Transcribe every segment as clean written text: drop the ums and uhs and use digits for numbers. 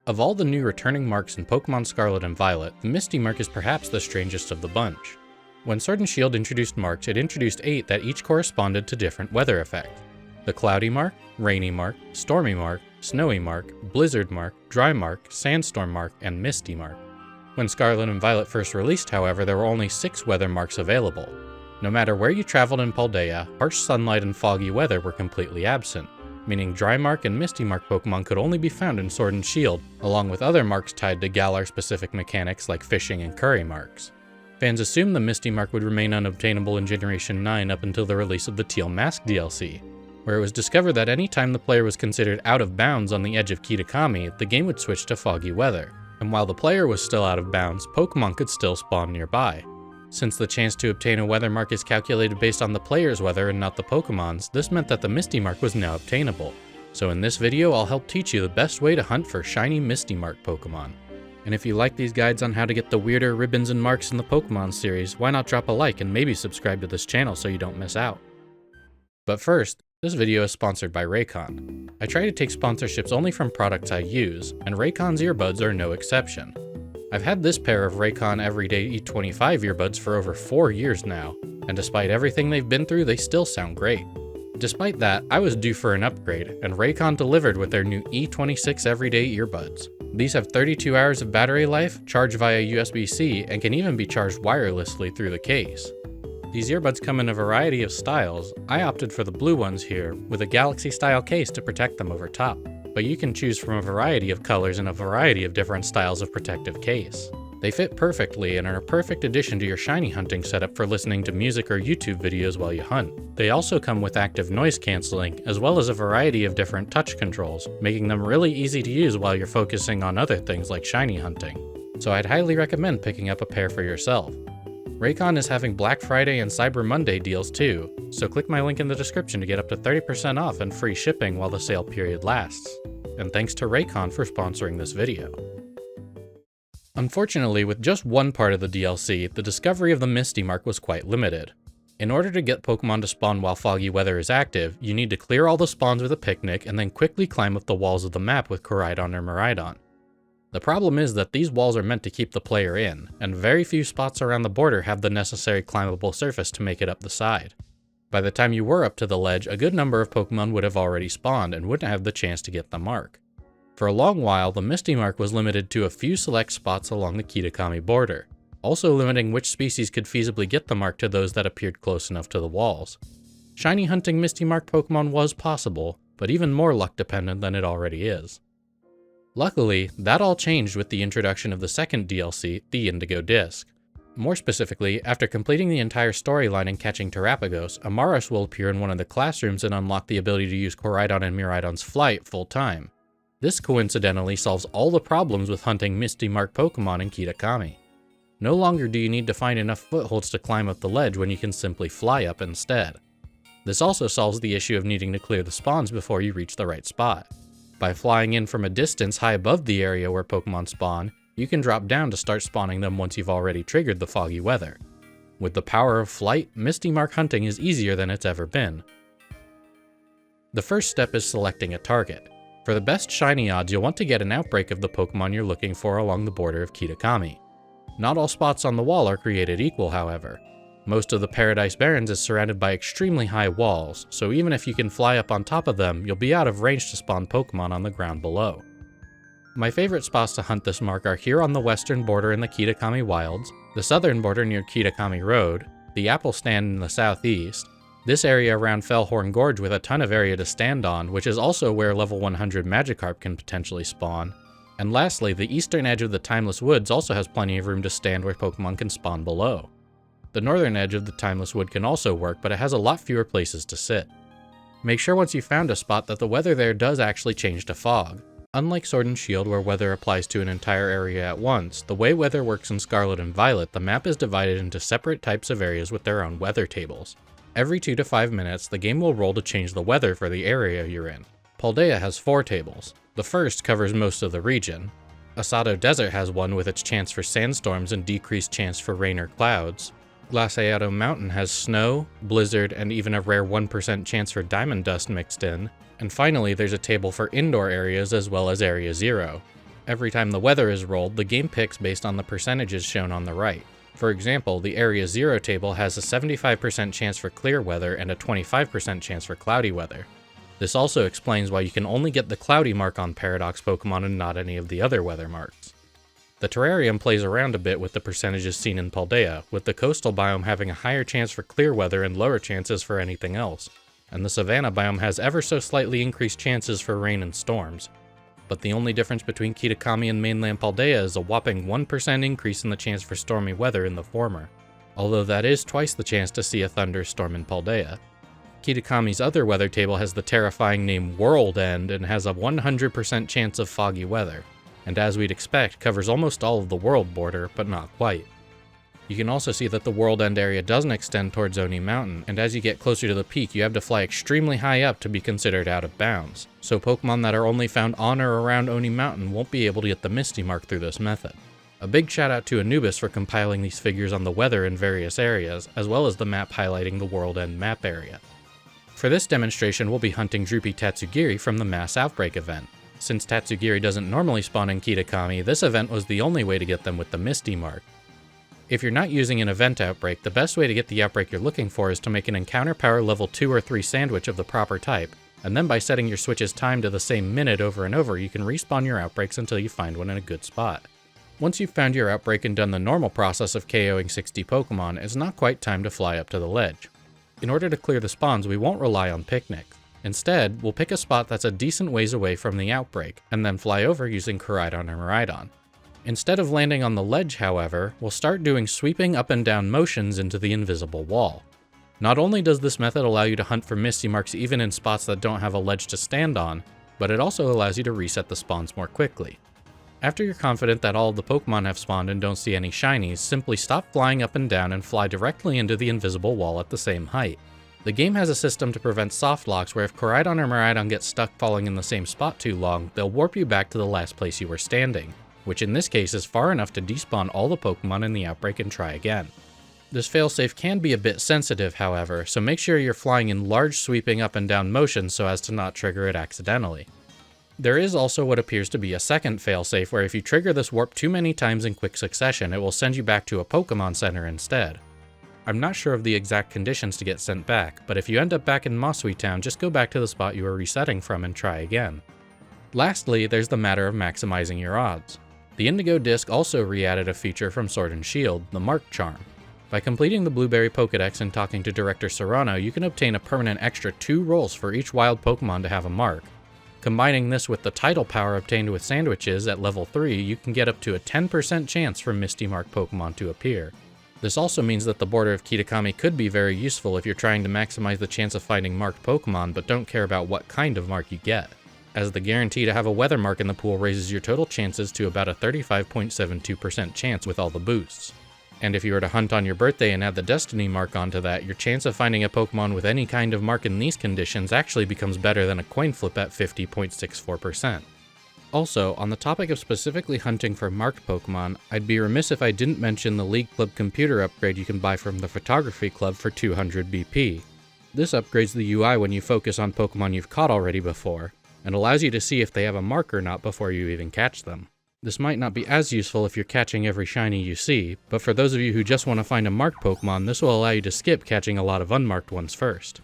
Of all the new returning marks in Pokémon Scarlet and Violet, the Misty mark is perhaps the strangest of the bunch. When Sword and Shield introduced marks, it introduced 8 that each corresponded to different weather effects. The Cloudy mark, Rainy mark, Stormy mark, Snowy mark, Blizzard mark, Dry mark, Sandstorm mark, and Misty mark. When Scarlet and Violet first released, however, there were only 6 weather marks available. No matter where you traveled in Paldea, harsh sunlight and foggy weather were completely absent, meaning Dry mark and Misty mark Pokemon could only be found in Sword and Shield, along with other marks tied to Galar-specific mechanics like fishing and curry marks. Fans assumed the Misty mark would remain unobtainable in Generation 9 up until the release of the Teal Mask DLC, where it was discovered that any time the player was considered out of bounds on the edge of Chotakana, the game would switch to foggy weather. And while the player was still out of bounds, Pokemon could still spawn nearby. Since the chance to obtain a weather mark is calculated based on the player's weather and not the Pokemon's, this meant that the Misty mark was now obtainable. So in this video, I'll help teach you the best way to hunt for shiny Misty mark Pokemon. And if you like these guides on how to get the weirder ribbons and marks in the Pokemon series, why not drop a like and maybe subscribe to this channel so you don't miss out. But first, this video is sponsored by Raycon. I try to take sponsorships only from products I use, and Raycon's earbuds are no exception. I've had this pair of Raycon Everyday E25 earbuds for over 4 years now, and despite everything they've been through, they still sound great. Despite that, I was due for an upgrade, and Raycon delivered with their new E26 Everyday earbuds. These have 32 hours of battery life, charge via USB-C, and can even be charged wirelessly through the case. These earbuds come in a variety of styles. I opted for the blue ones here, with a Galaxy-style case to protect them over top, but you can choose from a variety of colors and a variety of different styles of protective case. They fit perfectly and are a perfect addition to your shiny hunting setup for listening to music or YouTube videos while you hunt. They also come with active noise cancelling, as well as a variety of different touch controls, making them really easy to use while you're focusing on other things like shiny hunting. So I'd highly recommend picking up a pair for yourself. Raycon is having Black Friday and Cyber Monday deals too, so click my link in the description to get up to 30% off and free shipping while the sale period lasts. And thanks to Raycon for sponsoring this video. Unfortunately, with just one part of the DLC, the discovery of the Misty mark was quite limited. In order to get Pokemon to spawn while foggy weather is active, you need to clear all the spawns with a picnic and then quickly climb up the walls of the map with Koraidon or Miraidon. The problem is that these walls are meant to keep the player in, and very few spots around the border have the necessary climbable surface to make it up the side. By the time you were up to the ledge, a good number of Pokemon would have already spawned and wouldn't have the chance to get the mark. For a long while, the Misty mark was limited to a few select spots along the Chotakana border, also limiting which species could feasibly get the mark to those that appeared close enough to the walls. Shiny hunting Misty mark Pokemon was possible, but even more luck dependent than it already is. Luckily, that all changed with the introduction of the second DLC, the Indigo Disc. More specifically, after completing the entire storyline and catching Terapagos, Amaris will appear in one of the classrooms and unlock the ability to use Koraidon and Miraidon's flight full-time. This coincidentally solves all the problems with hunting Misty mark Pokemon in Chotakana. No longer do you need to find enough footholds to climb up the ledge when you can simply fly up instead. This also solves the issue of needing to clear the spawns before you reach the right spot. By flying in from a distance high above the area where Pokemon spawn, you can drop down to start spawning them once you've already triggered the foggy weather. With the power of flight, Misty mark hunting is easier than it's ever been. The first step is selecting a target. For the best shiny odds, you'll want to get an outbreak of the Pokemon you're looking for along the border of Chotakana. Not all spots on the wall are created equal, however. Most of the Paradise Barrens is surrounded by extremely high walls, so even if you can fly up on top of them, you'll be out of range to spawn Pokemon on the ground below. My favorite spots to hunt this mark are here on the western border in the Chotakana Wilds, the southern border near Chotakana Road, the Apple Stand in the southeast, this area around Fellhorn Gorge with a ton of area to stand on, which is also where level 100 Magikarp can potentially spawn, and lastly, the eastern edge of the Timeless Woods also has plenty of room to stand where Pokemon can spawn below. The northern edge of the Timeless Wood can also work, but it has a lot fewer places to sit. Make sure once you've found a spot that the weather there does actually change to fog. Unlike Sword and Shield where weather applies to an entire area at once, the way weather works in Scarlet and Violet, the map is divided into separate types of areas with their own weather tables. Every 2 to 5 minutes, the game will roll to change the weather for the area you're in. Paldea has 4 tables. The first covers most of the region. Asado Desert has one with its chance for sandstorms and decreased chance for rain or clouds. Glaciado Mountain has snow, blizzard, and even a rare 1% chance for diamond dust mixed in. And finally, there's a table for indoor areas as well as Area 0. Every time the weather is rolled, the game picks based on the percentages shown on the right. For example, the Area 0 table has a 75% chance for clear weather and a 25% chance for cloudy weather. This also explains why you can only get the cloudy mark on Paradox Pokemon and not any of the other weather marks. The terrarium plays around a bit with the percentages seen in Paldea, with the coastal biome having a higher chance for clear weather and lower chances for anything else, and the savanna biome has ever so slightly increased chances for rain and storms. But the only difference between Kitakami and mainland Paldea is a whopping 1% increase in the chance for stormy weather in the former, although that is twice the chance to see a thunderstorm in Paldea. Kitakami's other weather table has the terrifying name World End and has a 100% chance of foggy weather, and as we'd expect, covers almost all of the world border, but not quite. You can also see that the World End area doesn't extend towards Oni Mountain, and as you get closer to the peak, you have to fly extremely high up to be considered out of bounds, so Pokemon that are only found on or around Oni Mountain won't be able to get the Misty mark through this method. A big shout out to Anubis for compiling these figures on the weather in various areas, as well as the map highlighting the World End map area. For this demonstration, we'll be hunting Droopy Tatsugiri from the Mass Outbreak event. Since Tatsugiri doesn't normally spawn in Kitakami, this event was the only way to get them with the Misty mark. If you're not using an event outbreak, the best way to get the outbreak you're looking for is to make an encounter power level 2 or 3 sandwich of the proper type, and then by setting your switch's time to the same minute over and over, you can respawn your outbreaks until you find one in a good spot. Once you've found your outbreak and done the normal process of KOing 60 Pokemon, it's not quite time to fly up to the ledge. In order to clear the spawns, we won't rely on picnics. Instead, we'll pick a spot that's a decent ways away from the outbreak, and then fly over using Koraidon or Miraidon. Instead of landing on the ledge, however, we'll start doing sweeping up and down motions into the invisible wall. Not only does this method allow you to hunt for Misty marks even in spots that don't have a ledge to stand on, but it also allows you to reset the spawns more quickly. After you're confident that all of the Pokemon have spawned and don't see any shinies, simply stop flying up and down and fly directly into the invisible wall at the same height. The game has a system to prevent soft locks where if Koraidon or Miraidon get stuck falling in the same spot too long, they'll warp you back to the last place you were standing, which in this case is far enough to despawn all the Pokemon in the outbreak and try again. This failsafe can be a bit sensitive, however, so make sure you're flying in large sweeping up and down motions so as to not trigger it accidentally. There is also what appears to be a second failsafe where if you trigger this warp too many times in quick succession, it will send you back to a Pokemon Center instead. I'm not sure of the exact conditions to get sent back, but if you end up back in Masui Town, just go back to the spot you were resetting from and try again. Lastly, there's the matter of maximizing your odds. The Indigo Disc also re-added a feature from Sword and Shield, the Mark Charm. By completing the Blueberry Pokédex and talking to Director Serrano, you can obtain a permanent extra 2 rolls for each wild Pokemon to have a mark. Combining this with the Tidal Power obtained with sandwiches at level 3, you can get up to a 10% chance for Misty Mark Pokemon to appear. This also means that the border of Kitakami could be very useful if you're trying to maximize the chance of finding marked Pokemon but don't care about what kind of mark you get, as the guarantee to have a weather mark in the pool raises your total chances to about a 35.72% chance with all the boosts. And if you were to hunt on your birthday and add the Destiny mark onto that, your chance of finding a Pokemon with any kind of mark in these conditions actually becomes better than a coin flip at 50.64%. Also, on the topic of specifically hunting for marked Pokemon, I'd be remiss if I didn't mention the League Club computer upgrade you can buy from the Photography Club for 200 BP. This upgrades the UI when you focus on Pokemon you've caught already before, and allows you to see if they have a mark or not before you even catch them. This might not be as useful if you're catching every shiny you see, but for those of you who just want to find a marked Pokemon, this will allow you to skip catching a lot of unmarked ones first.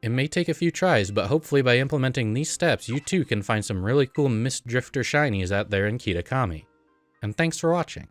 It may take a few tries, but hopefully by implementing these steps, you too can find some really cool Mist Drifter shinies out there in Kitakami. And thanks for watching.